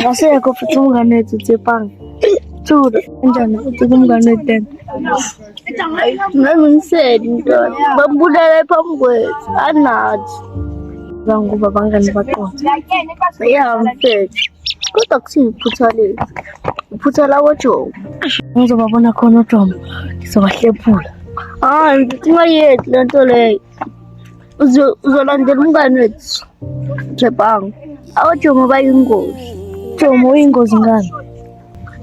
Akasekho futhi umngane wethu uThepanga. Thula kanjani futhi kumngane wethu? Ngisengiseli mntwana. Bambulala phambi kwethu. Anathi. Ngoba bangani baqonda. Yamfethu. Kodwa kuthini iphutha lethu? Iphutha lawo Jomo. Ngizobabona khona uJomo. Ngizobahlephula. Hayi, singayethi lento leyo. Uzolandela umngane wethu. Thepanga. AwaJomo bayingozi. Jomo uyingozi ngani?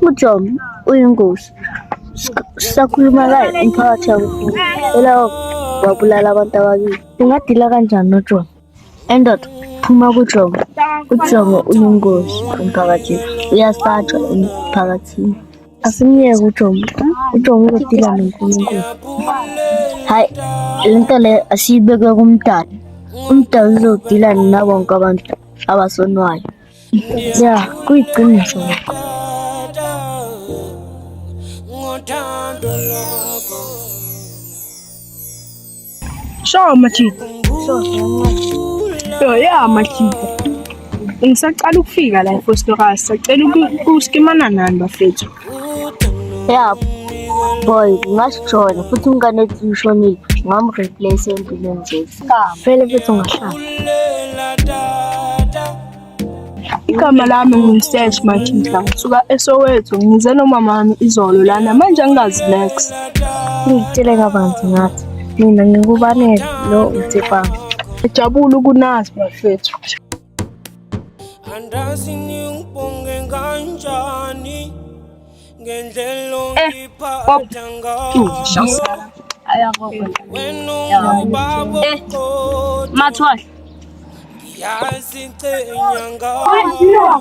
UJomo uyingozi. Sisakhuluma la umphakathi wakho. Ela wabulala abantu abakithi. Ungadila kanjani noJomo? Endoda phuma kuJomo. UJomo uyingozi umphakathini. Uyasatshwa emphakathini. Asimyeke uJomo. uJomo uzodila noNkulunkulu. Hayi, lento le asiyibeke kumdali. Umdali uzodila nabo bonke abantu abasonwayo. Ya, kuyiqiniso. Sho Machita. Yeah Machita. Ngisacala ukufika la eFostokasi. Sacela ukuskimana nani bafethu. Ya, boy, ngasijona futhi umngane wethu ushonile. Ngamreplace empilweni zethu. Vele fethu ungahlala. Igama lami ngumsesh Machita. Ngisuka eSoweto ngize nomama wami izolo lana manje angazi next. Ngitshele kabanzi ngathi mina ngikubanele lo uThepanga. Ejabula ukunazi bafethu. Andazi ngibonge kanjani ngendlela ongiphatha ngayo. Mathwala. Yasicenya ngayo.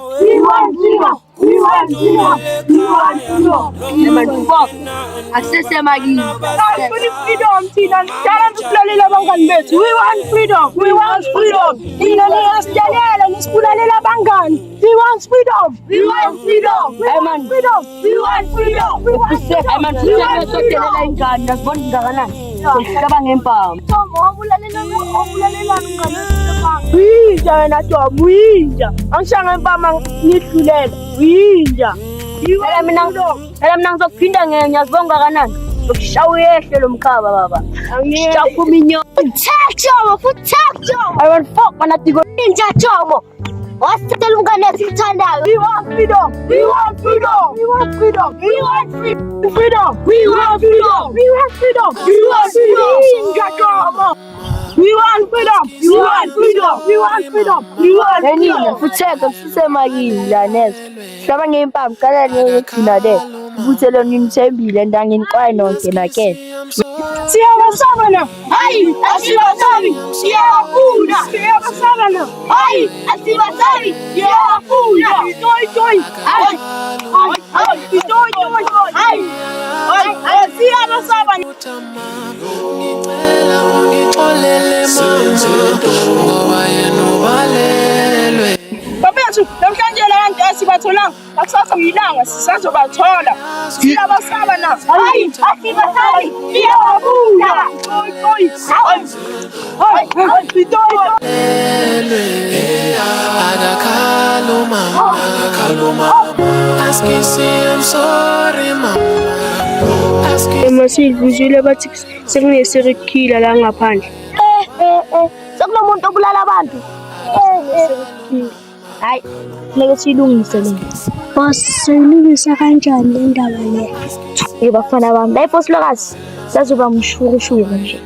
Asesemakini. Freedom thina sidala sibulalela abangani bethu. We want freedom. We want freedom. Thina niyasidalela nisibulalela abangani. We want freedom. We want freedom. Hey man, Freedom. We want freedom. hey man, siyasodelela ingane nasibona ingakanani. Sicabanga empama. Winja wena Jomo, winja. Angishanga empama ngidlulela. Winja. Phela mina ngizokuphinda ngiyazibonga kanani. Ukushawa uyehle lo mkhaba baba. Siyaphuma inyo. Protect Jomo, protect Jomo. I want fuck mana tiko ninja Jomo. Wasithatha umngane esithandayo. We want freedom. We want freedom. We want freedom. We want freedom. We want freedom. We want freedom. We want freedom. Ninja Jomo. We want freedom. We want freedom. We want freedom. We want freedom. Enina futheka sisemakini la nezo. Hlaba ngempama kana ngithina le. Ubuthelo ngimthembile ndangeni kwaye nonke nakhe. Siyabasaba na. Hayi, asibasabi. Siyabafuna. Siyabasaba na. Hayi, asibasabi. Siyabafuna. Toy. Hayi. Hayi. Toy. Hayi. Hayi, siyabasaba na. Ngicela ungixolele mama ngoba yena ubalelwe. Bafethu, namhlanje la bantu asibatholanga. Akusasa ngilanga sisazobathola. Siyabasaba na. Hayi, asibasabi. Siyabafuna. Toy. Hayi. Toy. Akakaluma. Askisi, I'm sorry mama. Emasivuzile bathi sekuneserikila la ngaphandle. Sekunomuntu obulala abantu. Hayi, ngeke silungise le. Boss, silungisa kanjani le ndaba le? Bafana bami, la eFostokasi sazoba mshukushuru nje.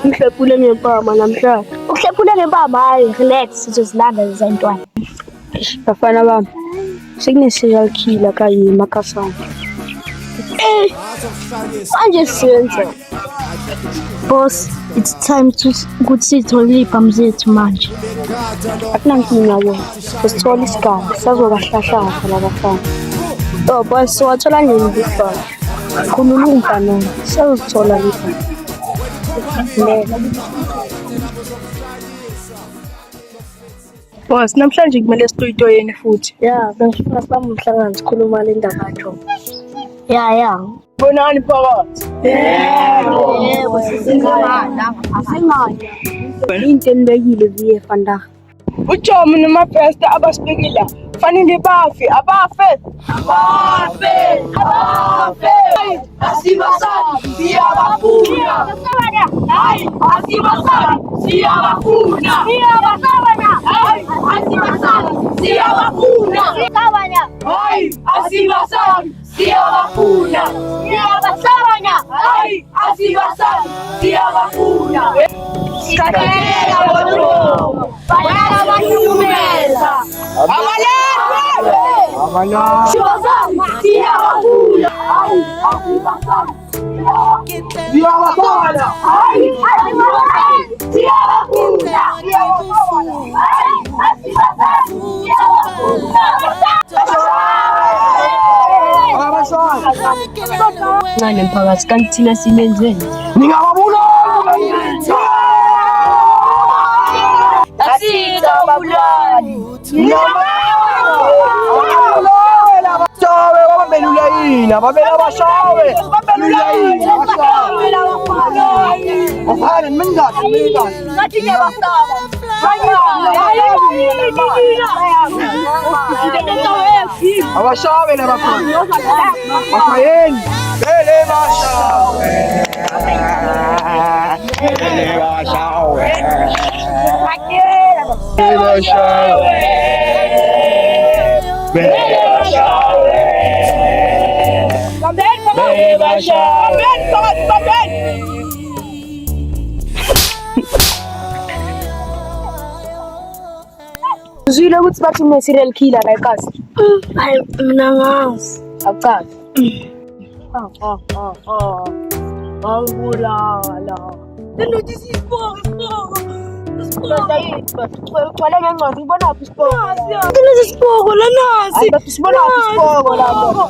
Ngihlephule ngempama namhlanje. Uhlephule ngempama hayi, relax sizozilanda lezantwana. Bafana bami, sekuneserial killer kanye eMakassar. Manje siyenze. Boss, it's time ukuthi sithole ibhamu zethu manje. Akunankinga bona. Sithola isigaba sazobahlahla labafana. Boss, siwathola nini befana? Khulula umfana, sizothola lapha. Boss, namhlanje kumele sitoyitoyeni futhi. Ya, bengifuna sibambe umhlangano sikhuluma le ndaba yakho. Ya. Bonani phakathi. Yebo, sisingana. Into enibekile viye vandag. uJomo nomabhesta abasibekile fanele bafe, abafe. Asibasabi siyabafuna. Hayi asibasabi siyabafuna. Hayi asibasabi siyabafuna. Hayi asibasabi siyabafuna. Hayi asibasabi siyabafuna. Sikhathela bodro. Bayala bashumeza. Asibasabi siyabafuna. Hayi asibasabi Siyabafana. Hayi asibasabi siyabafuna. Hayi asibasabi siyabafuna. Ncane mphakathi kanti thina simenzeni Ningababulala. asingabulali Abashawe babelula yini? Ababela abashawe. Babelula yini? Afana mingaki mingaki. ngathi ngiyabasaba Abashawe labakhona. Afayeni. Bele bashawe. Bele bashawe. Bele bashawe. Bele bashawe. Bele bashawe. uzwile ukuthi bathi une-serial killer la ekhasi Hayi mina ngazi. akucazi wangibulala ugcwele ngencwadi ngibonaphi isipoko Lesi siboko la nasi. sibonaphi isipoko lapho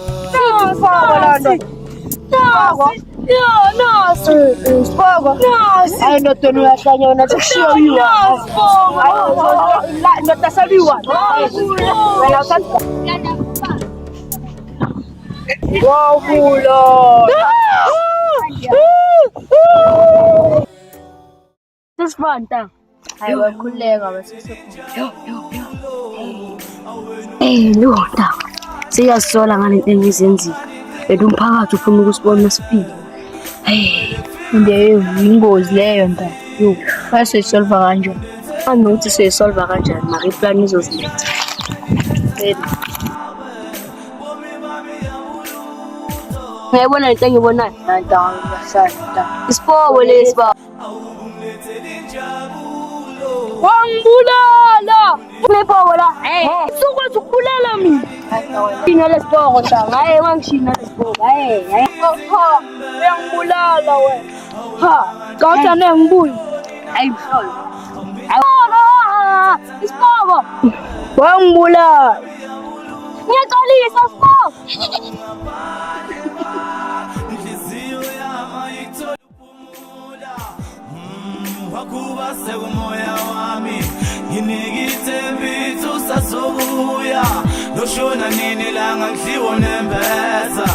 Nasi. isipoko Nasi. hayi ndodona uyahlanyona sekushiwo yiwa ndoda sabiwa wena usathi wawubulala sesifanta hayi wakhuleka Ndoda. Siyazisola ngale nto engizenzile. Bese umphakathi ufuna ukusibona siphila. nje ingozi leyo nta yo bayasoyisolva kanjani anokuthi soyisolva kanjani mara iplani izoziletha ngiyabona lento engiyibonayo isipoko lesi ba wangibulala unepoko la sukwazi ukubulala mina shina lesipoko shanga hayi wangishina lesipoko uyangibulala wena kawuthi anengibuyi hayi mhlolo isipoko wangibulala ngiyaxolisa sipoko wakuba sekumoya wami nginikithembisa usazobuya loshona nini langa ngidliwo nembeza